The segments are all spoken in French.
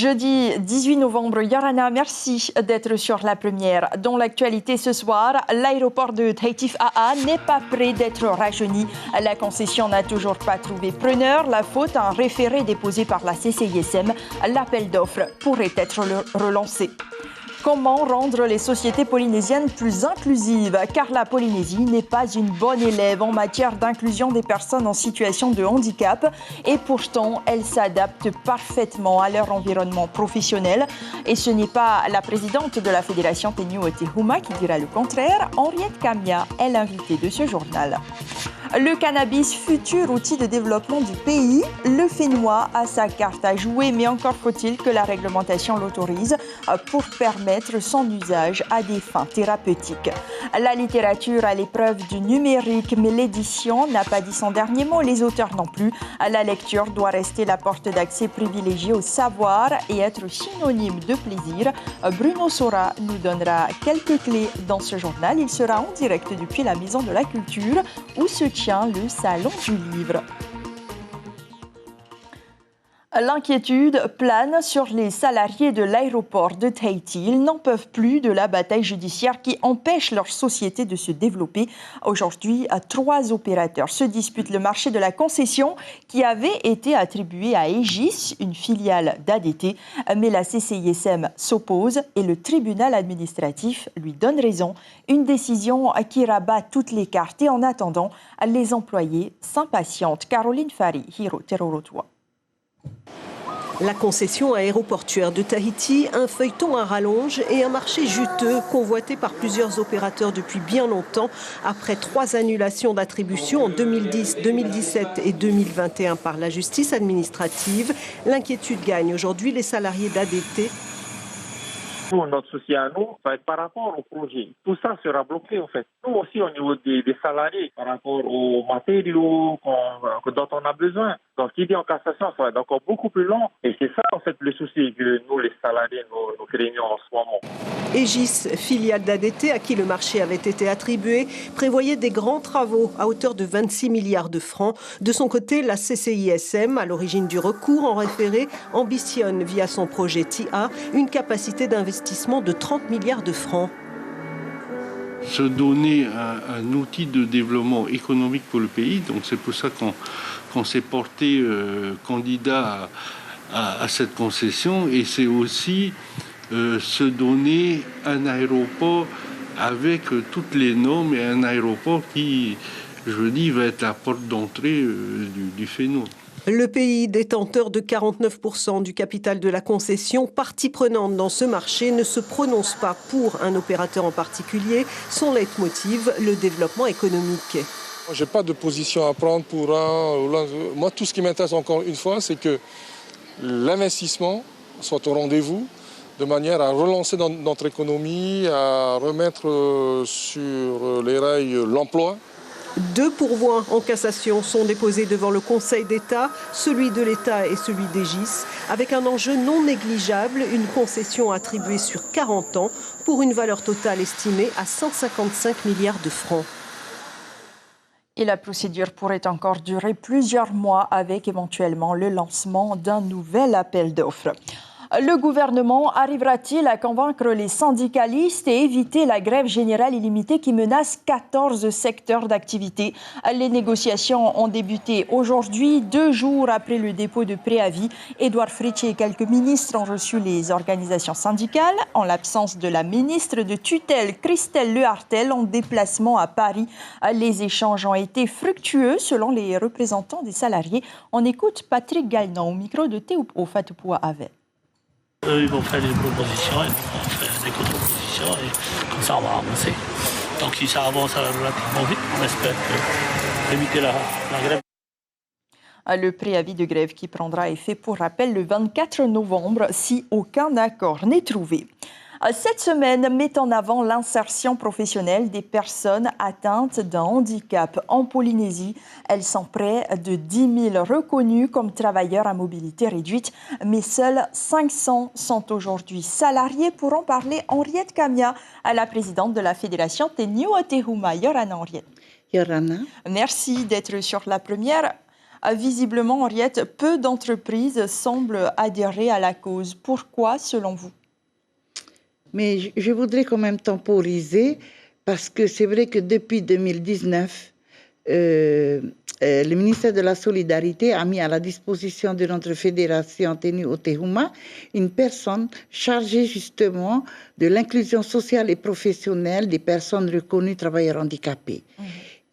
Jeudi 18 novembre, Yorana, merci d'être sur la première. Dans l'actualité ce soir, l'aéroport de Tahiti AA n'est pas prêt d'être rajeuni. La concession n'a toujours pas trouvé preneur. La faute à un référé déposé par la CCISM. L'appel d'offres pourrait être relancé. Comment rendre les sociétés polynésiennes plus inclusives? Car la Polynésie n'est pas une bonne élève en matière d'inclusion des personnes en situation de handicap et pourtant elle s'adapte parfaitement à leur environnement professionnel. Et ce n'est pas la présidente de la Fédération Teniu Otehuma qui dira le contraire. Henriette Kamia est l'invitée de ce journal. Le cannabis, futur outil de développement du pays, le Fénois a sa carte à jouer, mais encore faut-il que la réglementation l'autorise pour permettre son usage à des fins thérapeutiques. La littérature à l'épreuve du numérique, mais l'édition n'a pas dit son dernier mot, les auteurs non plus. La lecture doit rester la porte d'accès privilégiée au savoir et être synonyme de plaisir. Bruno Sora nous donnera quelques clés dans ce journal. Il sera en direct depuis la Maison de la Culture où se tient le Salon du Livre. L'inquiétude plane sur les salariés de l'aéroport de Tahiti. Ils n'en peuvent plus de la bataille judiciaire qui empêche leur société de se développer. Aujourd'hui, 3 opérateurs se disputent le marché de la concession qui avait été attribué à Aegis, une filiale d'ADT. Mais la CCISM s'oppose et le tribunal administratif lui donne raison. Une décision qui rabat toutes les cartes et en attendant, les employés s'impatientent. Caroline Fari, Hiro Terorotua. La concession aéroportuaire de Tahiti, un feuilleton à rallonge et un marché juteux convoité par plusieurs opérateurs depuis bien longtemps. Après 3 annulations d'attribution en 2010, 2017 et 2021 par la justice administrative, l'inquiétude gagne aujourd'hui les salariés d'ADT. Nous, notre souci à nous, ça va être par rapport au projet. Tout ça sera bloqué en fait. Nous aussi au niveau des salariés, par rapport aux matériaux dont on a besoin. Donc l'idée en cassation, ça va être encore beaucoup plus long. Et c'est ça en fait le souci que nous, les salariés, nous craignons en ce moment. Aegis, filiale d'ADT à qui le marché avait été attribué, prévoyait des grands travaux à hauteur de 26 milliards de francs. De son côté, la CCISM, à l'origine du recours en référé, ambitionne via son projet TIA une capacité d'investissement de 30 milliards de francs. Se donner un outil de développement économique pour le pays, donc c'est pour ça qu'on s'est porté candidat à cette concession, et c'est aussi se donner un aéroport avec toutes les normes et un aéroport qui, je dis, va être la porte d'entrée du Fénois. Le pays, détenteur de 49% du capital de la concession, partie prenante dans ce marché, ne se prononce pas pour un opérateur en particulier. Son leitmotiv, le développement économique. Je n'ai pas de position à prendre pour un ou l'un. Moi, tout ce qui m'intéresse encore une fois, c'est que l'investissement soit au rendez-vous, de manière à relancer notre économie, à remettre sur les rails l'emploi. 2 pourvois en cassation sont déposés devant le Conseil d'État, celui de l'État et celui d'Aegis, avec un enjeu non négligeable, une concession attribuée sur 40 ans pour une valeur totale estimée à 155 milliards de francs. Et la procédure pourrait encore durer plusieurs mois avec éventuellement le lancement d'un nouvel appel d'offres. Le gouvernement arrivera-t-il à convaincre les syndicalistes et éviter la grève générale illimitée qui menace 14 secteurs d'activité? Les négociations ont débuté aujourd'hui, 2 jours après le dépôt de préavis. Édouard Fritsch et quelques ministres ont reçu les organisations syndicales. En l'absence de la ministre de tutelle, Christelle Lehartel, en déplacement à Paris. Les échanges ont été fructueux selon les représentants des salariés. On écoute Patrick Gagnon au micro de Théo Fatoupoua avec. Eux, ils vont faire des propositions, ils vont faire des contre-propositions et comme ça, on va avancer. Donc, si ça avance relativement vite, on espère éviter la grève. Le préavis de grève qui prendra effet, pour rappel, le 24 novembre si aucun accord n'est trouvé. Cette semaine met en avant l'insertion professionnelle des personnes atteintes d'un handicap en Polynésie. Elles sont près de 10 000 reconnues comme travailleurs à mobilité réduite, mais seuls 500 sont aujourd'hui salariés. Pour en parler, Henriette Kamia, la présidente de la Fédération Teniu Otehuma. Yorana, Henriette. Yorana. Merci d'être sur la première. Visiblement, Henriette, peu d'entreprises semblent adhérer à la cause. Pourquoi, selon vous? Mais je voudrais quand même temporiser, parce que c'est vrai que depuis 2019, le ministère de la Solidarité a mis à la disposition de notre fédération tenue au Tehuma une personne chargée justement de l'inclusion sociale et professionnelle des personnes reconnues travailleurs handicapés.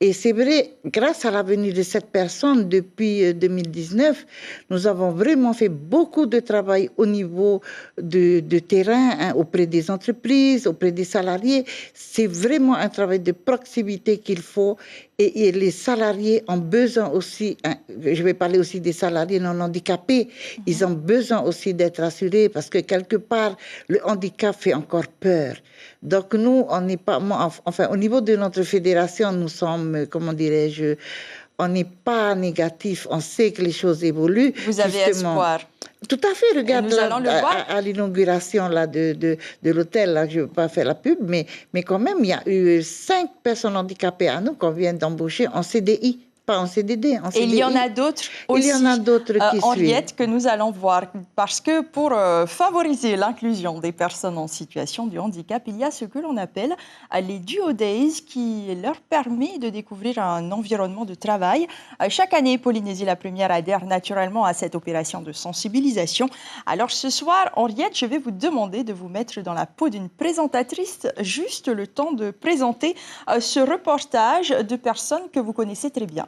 Et c'est vrai, grâce à la venue de cette personne depuis 2019, nous avons vraiment fait beaucoup de travail au niveau de terrain, auprès des entreprises, auprès des salariés. C'est vraiment un travail de proximité qu'il faut. Et les salariés ont besoin aussi, je vais parler aussi des salariés non handicapés, ils ont besoin aussi d'être assurés parce que quelque part, le handicap fait encore peur. Donc nous, on n'est pas, enfin au niveau de notre fédération, nous sommes, comment dirais-je, on n'est pas négatif, on sait que les choses évoluent. Vous avez espoir. Tout à fait, regarde à l'inauguration là, de l'hôtel, là, je ne veux pas faire la pub, mais quand même, il y a eu 5 personnes handicapées à nous qu'on vient d'embaucher en CDI. Pas en CDD, en CDI. Et il y en a d'autres aussi, il y en a d'autres qui Henriette, que nous allons voir. Parce que pour favoriser l'inclusion des personnes en situation de handicap, il y a ce que l'on appelle les Duo Days qui leur permet de découvrir un environnement de travail. Chaque année, Polynésie la Première adhère naturellement à cette opération de sensibilisation. Alors ce soir, Henriette, je vais vous demander de vous mettre dans la peau d'une présentatrice, juste le temps de présenter ce reportage de personnes que vous connaissez très bien.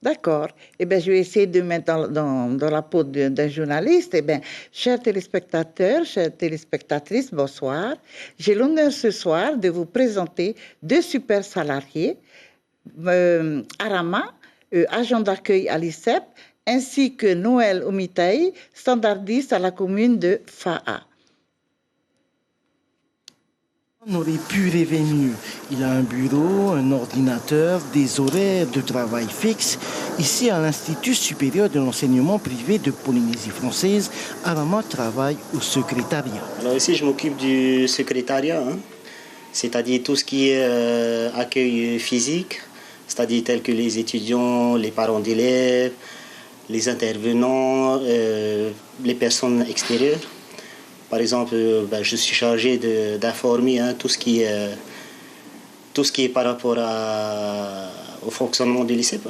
D'accord. Eh bien, je vais essayer de mettre dans la peau d'un journaliste. Eh bien, chers téléspectateurs, chères téléspectatrices, bonsoir. J'ai l'honneur ce soir de vous présenter 2 super salariés, Arama, agent d'accueil à l'ICEP, ainsi que Noël Omitaï, standardiste à la commune de Fa'a. N'aurait pu rêver mieux. Il a un bureau, un ordinateur, des horaires de travail fixes. Ici, à l'Institut supérieur de l'enseignement privé de Polynésie française, Arama travaille au secrétariat. Alors ici, je m'occupe du secrétariat, c'est-à-dire tout ce qui est accueil physique, c'est-à-dire tel que les étudiants, les parents d'élèves, les intervenants, les personnes extérieures. Par exemple, je suis chargé d'informer tout ce qui est par rapport au fonctionnement de l'ICEP.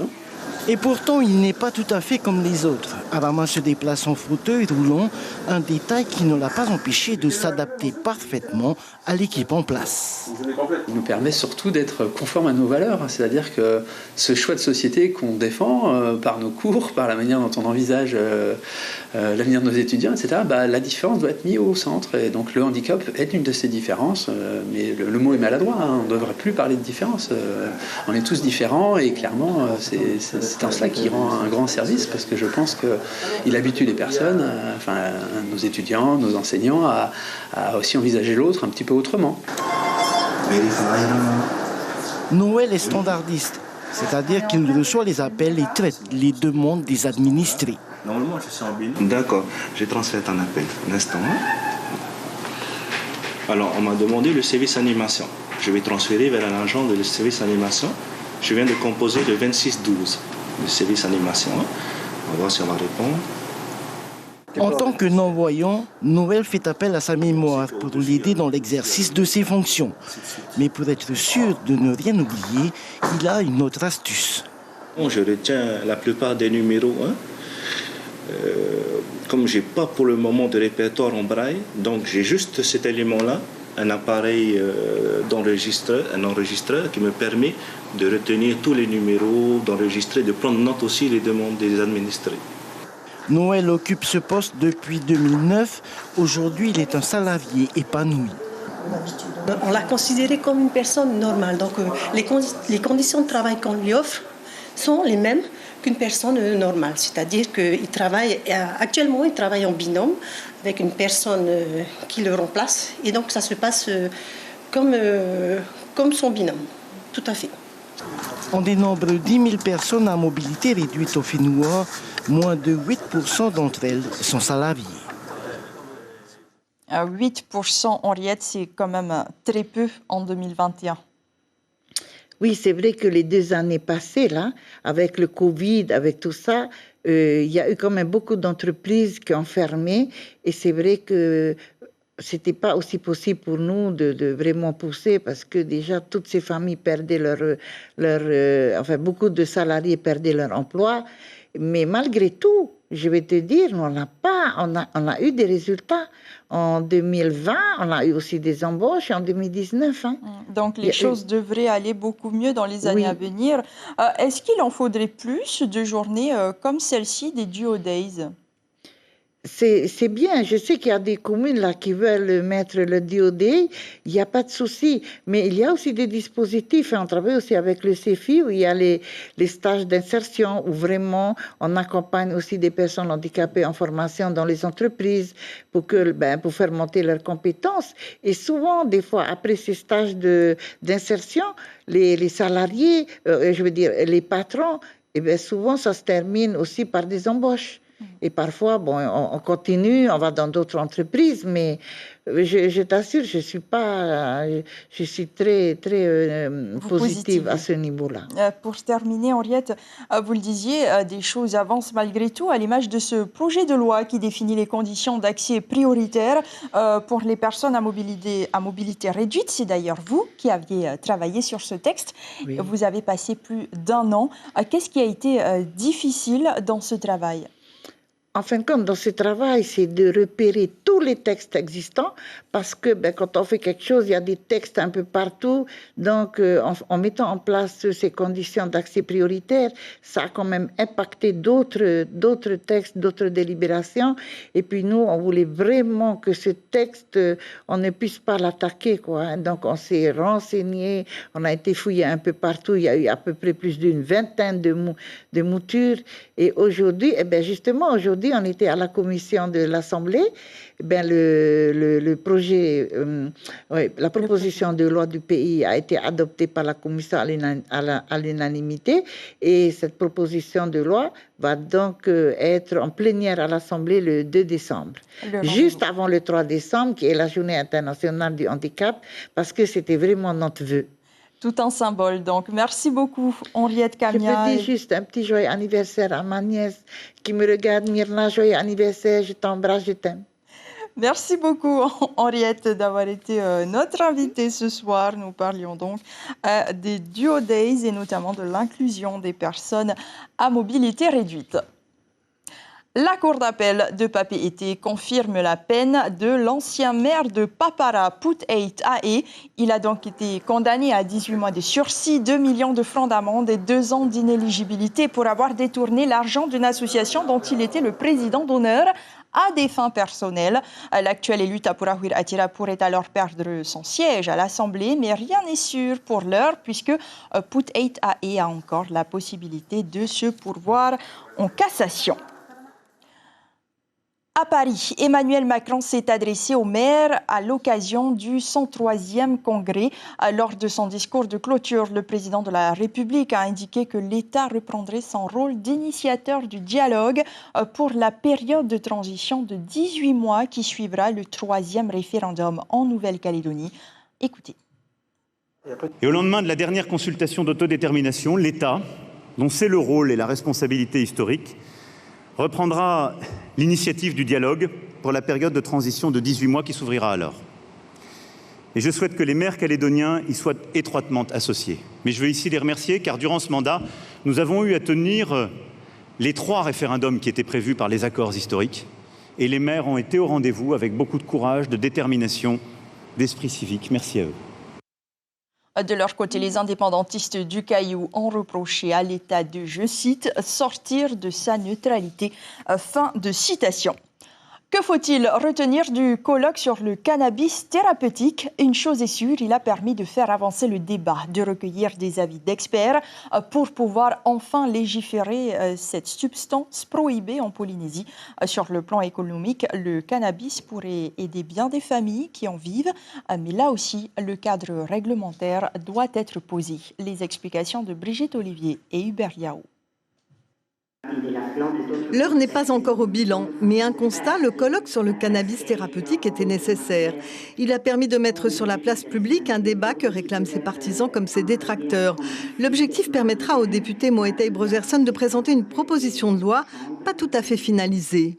Et pourtant, il n'est pas tout à fait comme les autres. Arama se déplace en fauteuil roulant, un détail qui ne l'a pas empêché de s'adapter parfaitement à l'équipe en place. Il nous permet surtout d'être conforme à nos valeurs, c'est-à-dire que ce choix de société qu'on défend par nos cours, par la manière dont on envisage l'avenir de nos étudiants, etc., la différence doit être mise au centre. Et donc le handicap est une de ces différences, mais le mot est maladroit, on ne devrait plus parler de différence. On est tous différents et clairement, c'est en cela qu'il rend un grand service, parce que je pense qu'il habitue les personnes, nos étudiants, nos enseignants, à aussi envisager l'autre un petit peu autrement. Noël est standardiste, c'est-à-dire qu'il reçoit les appels et traite les demandes des administrés. Normalement, je suis en binôme. D'accord, je transfère ton appel. Un instant. Alors, on m'a demandé le service animation. Je vais transférer vers un agent de service animation. Je viens de composer le 2612, le service animation. On va voir si on va répondre. En tant que non-voyant, Noël fait appel à sa mémoire pour l'aider dans l'exercice de ses fonctions. Mais pour être sûr de ne rien oublier, il a une autre astuce. Je retiens la plupart des numéros. Comme je n'ai pas pour le moment de répertoire en braille, donc j'ai juste cet élément-là, un appareil un enregistreur qui me permet de retenir tous les numéros, d'enregistrer, de prendre note aussi les demandes des administrés. Noël occupe ce poste depuis 2009. Aujourd'hui, il est un salarié épanoui. On l'a considéré comme une personne normale. Donc les conditions de travail qu'on lui offre sont les mêmes qu'une personne normale. C'est-à-dire qu'il travaille, actuellement, il travaille en binôme avec une personne qui le remplace. Et donc ça se passe comme son binôme. Tout à fait. On dénombre 10 000 personnes à mobilité réduite au Fénois. Moins de 8% d'entre elles sont salariées. 8%, Henriette, c'est quand même très peu en 2021. Oui, c'est vrai que les 2 années passées, là, avec le Covid, avec tout ça, il y a eu quand même beaucoup d'entreprises qui ont fermé. Et c'est vrai que c'était pas aussi possible pour nous de vraiment pousser parce que déjà toutes ces familles perdaient enfin beaucoup de salariés perdaient leur emploi. Mais malgré tout, je vais te dire, on a eu des résultats. En 2020, on a eu aussi des embauches en 2019. Hein. Donc les choses devraient aller beaucoup mieux dans les années à venir. Est-ce qu'il en faudrait plus de journées comme celle-ci des Duo Days? C'est bien. Je sais qu'il y a des communes là qui veulent mettre le Duo Day. Il n'y a pas de souci. Mais il y a aussi des dispositifs. On travaille aussi avec le CEFI où il y a les stages d'insertion où vraiment on accompagne aussi des personnes handicapées en formation dans les entreprises pour faire monter leurs compétences. Et souvent, des fois, après ces stages d'insertion, les salariés, je veux dire, les patrons, souvent ça se termine aussi par des embauches. Et parfois, on continue, on va dans d'autres entreprises, mais je t'assure, je suis très, très positive à ce niveau-là. Pour terminer, Henriette, vous le disiez, des choses avancent malgré tout, à l'image de ce projet de loi qui définit les conditions d'accès prioritaire pour les personnes à mobilité réduite. C'est d'ailleurs vous qui aviez travaillé sur ce texte. Oui. Vous avez passé plus d'1 an. Qu'est-ce qui a été difficile dans ce travail ? En fin de compte, dans ce travail, c'est de repérer tous les textes existants parce que quand on fait quelque chose, il y a des textes un peu partout. Donc, en mettant en place ces conditions d'accès prioritaire, ça a quand même impacté d'autres textes, d'autres délibérations. Et puis nous, on voulait vraiment que ce texte, on ne puisse pas l'attaquer, quoi. Donc, on s'est renseigné, on a été fouillé un peu partout. Il y a eu à peu près plus d'une vingtaine de moutures. Et aujourd'hui, justement, on était à la commission de l'Assemblée. Le projet, la proposition de loi du pays a été adoptée par la commission à l'unanimité. Et cette proposition de loi va donc être en plénière à l'Assemblée le 2 décembre. Juste avant le 3 décembre, qui est la journée internationale du handicap, parce que c'était vraiment notre vœu. Tout un symbole, donc. Merci beaucoup, Henriette Camia. Je peux dire juste un petit joyeux anniversaire à ma nièce qui me regarde. Myrna, joyeux anniversaire, je t'embrasse, je t'aime. Merci beaucoup, Henriette, d'avoir été notre invitée ce soir. Nous parlions donc des Duo Days et notamment de l'inclusion des personnes à mobilité réduite. La Cour d'appel de Papeete confirme la peine de l'ancien maire de Papara, Put-Eit Ae. Il a donc été condamné à 18 mois de sursis, 2 millions de francs d'amende et 2 ans d'inéligibilité pour avoir détourné l'argent d'une association dont il était le président d'honneur à des fins personnelles. L'actuel élu Tapurahwir Atira pourrait alors perdre son siège à l'Assemblée, mais rien n'est sûr pour l'heure puisque Put-Eit Ae a encore la possibilité de se pourvoir en cassation. À Paris, Emmanuel Macron s'est adressé aux maires à l'occasion du 103e congrès. Lors de son discours de clôture, le président de la République a indiqué que l'État reprendrait son rôle d'initiateur du dialogue pour la période de transition de 18 mois qui suivra le 3e référendum en Nouvelle-Calédonie. Écoutez. Et au lendemain de la dernière consultation d'autodétermination, l'État, dont c'est le rôle et la responsabilité historique, reprendra l'initiative du dialogue pour la période de transition de 18 mois qui s'ouvrira alors. Et je souhaite que les maires calédoniens y soient étroitement associés. Mais je veux ici les remercier car durant ce mandat, nous avons eu à tenir les 3 référendums qui étaient prévus par les accords historiques et les maires ont été au rendez-vous avec beaucoup de courage, de détermination, d'esprit civique. Merci à eux. De leur côté, les indépendantistes du Caillou ont reproché à l'État de, je cite, « sortir de sa neutralité ». Fin de citation. Que faut-il retenir du colloque sur le cannabis thérapeutique ? Une chose est sûre, il a permis de faire avancer le débat, de recueillir des avis d'experts pour pouvoir enfin légiférer cette substance prohibée en Polynésie. Sur le plan économique, le cannabis pourrait aider bien des familles qui en vivent, mais là aussi, le cadre réglementaire doit être posé. Les explications de Brigitte Olivier et Hubert Yao. L'heure n'est pas encore au bilan, mais un constat, le colloque sur le cannabis thérapeutique était nécessaire. Il a permis de mettre sur la place publique un débat que réclament ses partisans comme ses détracteurs. L'objectif permettra au député Moetei Brøzerson de présenter une proposition de loi pas tout à fait finalisée.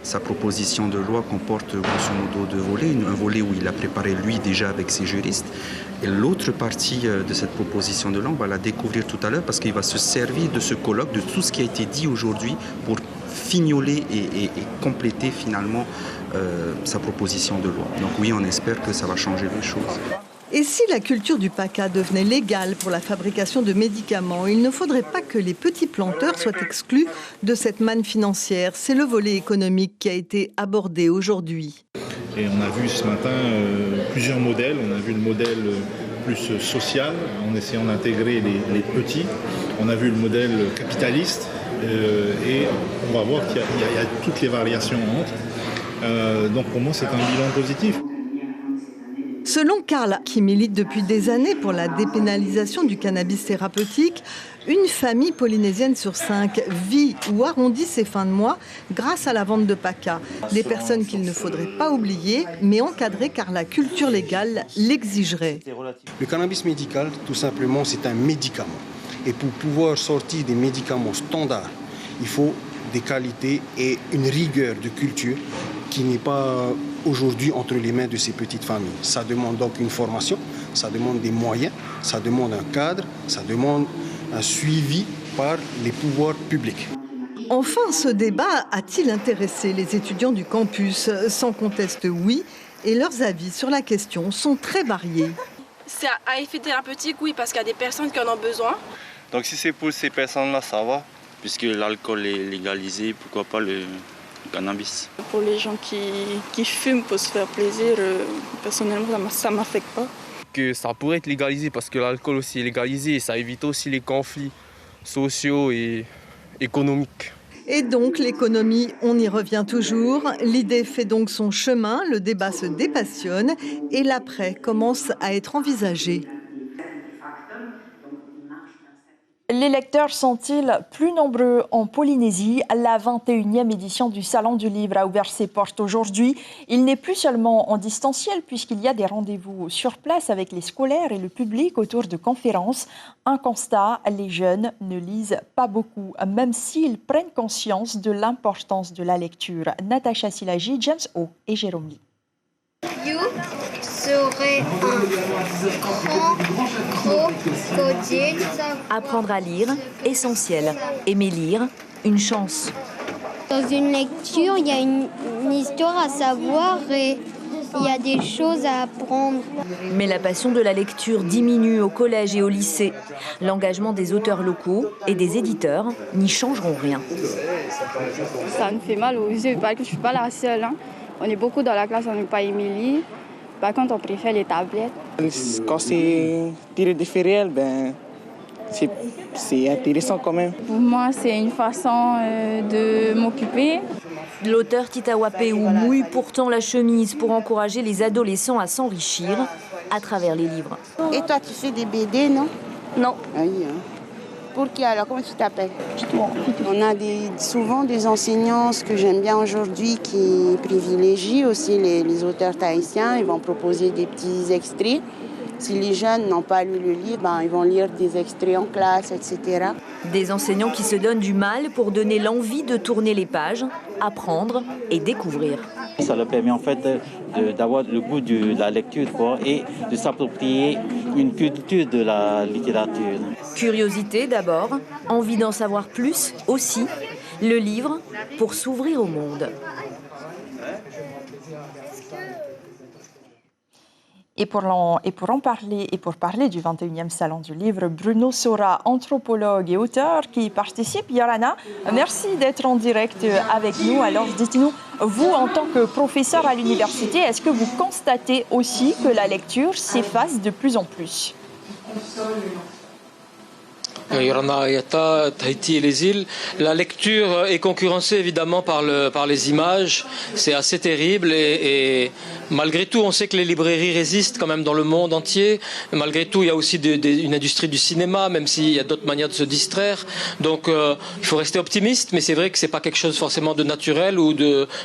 Sa proposition de loi comporte grosso modo 2 volets. Un volet où il a préparé lui déjà avec ses juristes. Et l'autre partie de cette proposition de loi, on va la découvrir tout à l'heure parce qu'il va se servir de ce colloque, de tout ce qui a été dit aujourd'hui pour fignoler et compléter finalement sa proposition de loi. Donc oui, on espère que ça va changer les choses. Et si la culture du PACA devenait légale pour la fabrication de médicaments, il ne faudrait pas que les petits planteurs soient exclus de cette manne financière. C'est le volet économique qui a été abordé aujourd'hui. Et on a vu ce matin plusieurs modèles. On a vu le modèle plus social, en essayant d'intégrer les petits. On a vu le modèle capitaliste. Et on va voir qu'il y a toutes les variations entre. Donc pour moi, c'est un bilan positif. Selon Karl, qui milite depuis des années pour la dépénalisation du cannabis thérapeutique, une famille polynésienne sur 5 vit ou arrondit ses fins de mois grâce à la vente de PACA. Des personnes qu'il ne faudrait pas oublier, mais encadrer car la culture légale l'exigerait. Le cannabis médical, tout simplement, c'est un médicament. Et pour pouvoir sortir des médicaments standards, il faut des qualités et une rigueur de culture qui n'est pas aujourd'hui entre les mains de ces petites familles. Ça demande donc une formation, ça demande des moyens, ça demande un cadre, ça demande un suivi par les pouvoirs publics. Enfin, ce débat a-t-il intéressé les étudiants du campus? Sans conteste, oui, et leurs avis sur la question sont très variés. C'est à effet thérapeutique, oui, parce qu'il y a des personnes qui en ont besoin. Donc si c'est pour ces personnes-là, ça va, puisque l'alcool est légalisé, pourquoi pas le cannabis. Pour les gens qui fument pour se faire plaisir, personnellement, ça ne m'affecte pas. Que ça pourrait être légalisé parce que l'alcool aussi est légalisé et ça évite aussi les conflits sociaux et économiques. Et donc l'économie, on y revient toujours. L'idée fait donc son chemin, le débat se dépassionne et l'après commence à être envisagé. Les lecteurs sont-ils plus nombreux en Polynésie? La 21e édition du Salon du Livre a ouvert ses portes aujourd'hui. Il n'est plus seulement en distanciel puisqu'il y a des rendez-vous sur place avec les scolaires et le public autour de conférences. Un constat, les jeunes ne lisent pas beaucoup, même s'ils prennent conscience de l'importance de la lecture. Natacha Silagi, James O et Jérôme Lee. You serait un grand crocodile. Apprendre à lire, essentiel. Aimer lire, une chance. Dans une lecture, il y a une histoire à savoir et il y a des choses à apprendre. Mais la passion de la lecture diminue au collège et au lycée. L'engagement des auteurs locaux et des éditeurs n'y changeront rien. Ça me fait mal aux yeux, parce que je ne suis pas la seule. On est beaucoup dans la classe, on n'est pas Émilie. Par contre, on préfère les tablettes. Quand c'est tiré des faits réels, c'est intéressant quand même. Pour moi, c'est une façon de m'occuper. L'auteur Tita Wapeu mouille pourtant la chemise pour encourager les adolescents à s'enrichir à travers les livres. Et toi, tu fais des BD, non? Non. Pour qui alors? Comment tu t'appelles? On a souvent des enseignants, ce que j'aime bien aujourd'hui, qui privilégient aussi les auteurs tahitiens. Ils vont proposer des petits extraits. Si les jeunes n'ont pas lu le livre, ils vont lire des extraits en classe, etc. Des enseignants qui se donnent du mal pour donner l'envie de tourner les pages, apprendre et découvrir. Ça leur permet en fait d'avoir le goût de la lecture et de s'approprier une culture de la littérature. Curiosité d'abord, envie d'en savoir plus aussi, le livre pour s'ouvrir au monde. Et pour parler du 21e Salon du Livre, Bruno Sora, anthropologue et auteur qui participe. Yorana, merci d'être en direct avec nous. Alors dites-nous, vous en tant que professeur à l'université, est-ce que vous constatez aussi que la lecture s'efface de plus en plus? Yoranariata, Tahiti et les îles. La lecture est concurrencée évidemment par les images. C'est assez terrible et malgré tout, on sait que les librairies résistent quand même dans le monde entier. Malgré tout, il y a aussi une industrie du cinéma, même s'il y a d'autres manières de se distraire. Donc, il faut rester optimiste, mais c'est vrai que c'est pas quelque chose forcément de naturel ou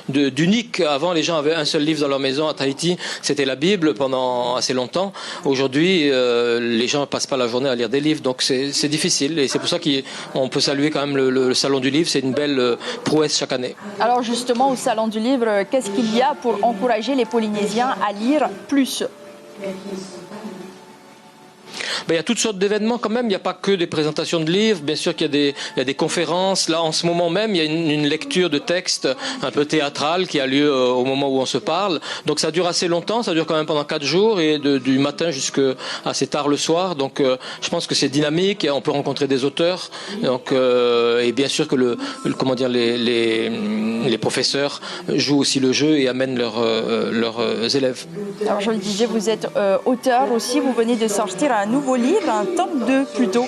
d'unique. Avant, les gens avaient un seul livre dans leur maison à Tahiti, c'était la Bible pendant assez longtemps. Aujourd'hui, les gens ne passent pas la journée à lire des livres, donc c'est difficile. Et c'est pour ça qu'on peut saluer quand même le Salon du Livre. C'est une belle prouesse chaque année. Alors justement, au Salon du Livre, qu'est-ce qu'il y a pour encourager les Polynésiens à lire plus ? Il y a toutes sortes d'événements quand même, il n'y a pas que des présentations de livres, bien sûr qu'il y a des conférences. Là, en ce moment même, il y a une lecture de texte un peu théâtrale qui a lieu au moment où on se parle. Donc ça dure assez longtemps, ça dure quand même pendant 4 jours et du matin jusqu'à assez tard le soir. Donc je pense que c'est dynamique, et on peut rencontrer des auteurs. Donc, et bien sûr que les professeurs jouent aussi le jeu et amènent leurs élèves. Alors je le disais, vous êtes auteur aussi, vous venez de sortir un nouveau livre, un tome 2 plutôt,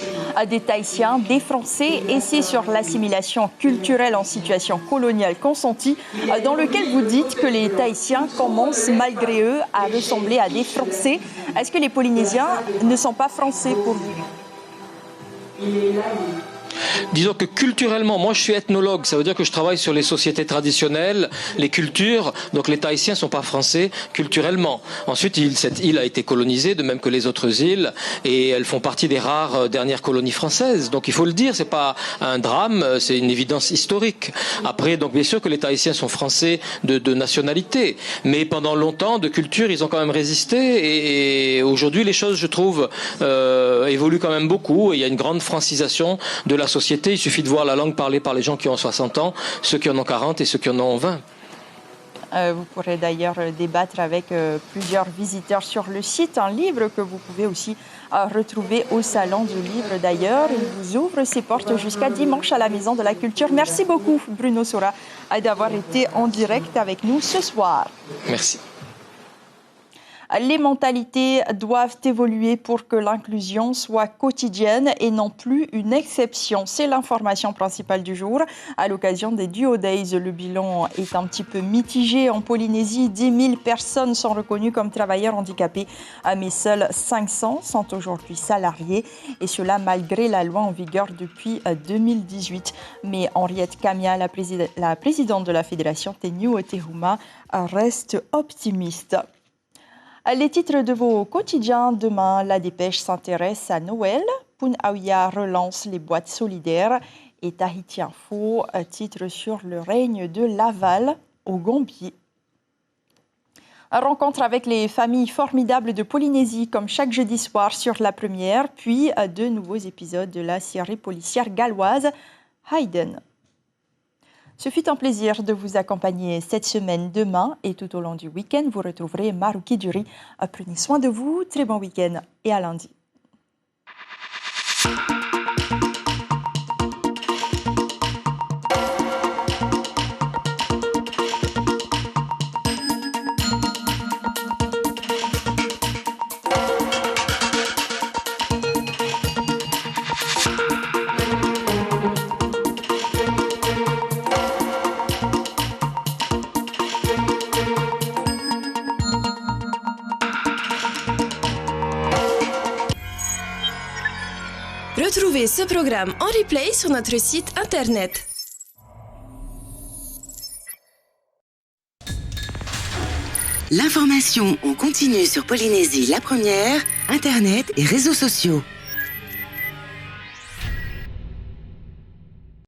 des Tahitiens, des Français, essai sur l'assimilation culturelle en situation coloniale consentie, dans lequel vous dites que les Tahitiens commencent malgré eux à ressembler à des Français. Est-ce que les Polynésiens ne sont pas français pour vous ? Disons que culturellement, moi je suis ethnologue, ça veut dire que je travaille sur les sociétés traditionnelles, les cultures, donc les Tahitiens ne sont pas français culturellement. Ensuite, cette île a été colonisée, de même que les autres îles, et elles font partie des rares dernières colonies françaises. Donc il faut le dire, c'est pas un drame, c'est une évidence historique. Après, donc bien sûr que les Tahitiens sont français de nationalité, mais pendant longtemps, de culture, ils ont quand même résisté, et aujourd'hui les choses, je trouve, évoluent quand même beaucoup, et il y a une grande francisation de la société. Il suffit de voir la langue parlée par les gens qui ont 60 ans, ceux qui en ont 40 et ceux qui en ont 20. Vous pourrez d'ailleurs débattre avec plusieurs visiteurs sur le site, un livre que vous pouvez aussi retrouver au Salon du Livre d'ailleurs. Il vous ouvre ses portes jusqu'à dimanche à la Maison de la Culture. Merci beaucoup Bruno Sora d'avoir été en direct avec nous ce soir. Merci. Les mentalités doivent évoluer pour que l'inclusion soit quotidienne et non plus une exception. C'est l'information principale du jour. À l'occasion des Duo Days, le bilan est un petit peu mitigé. En Polynésie, 10 000 personnes sont reconnues comme travailleurs handicapés, mais seuls 500 sont aujourd'hui salariés. Et cela malgré la loi en vigueur depuis 2018. Mais Henriette Kamia, la présidente de la Fédération Teniu Tehuma, reste optimiste. Les titres de vos quotidiens demain, la Dépêche s'intéresse à Noël, Punaouia relance les boîtes solidaires et Tahiti Info titre sur le règne de Laval au Gambier. Rencontre avec les familles formidables de Polynésie comme chaque jeudi soir sur La Première, puis 2 nouveaux épisodes de la série policière galloise Hayden. Ce fut un plaisir de vous accompagner cette semaine. Demain et tout au long du week-end, vous retrouverez Maruki Duri. Prenez soin de vous, très bon week-end et à lundi. Retrouvez ce programme en replay sur notre site internet. L'information en continu sur Polynésie la Première, internet et réseaux sociaux.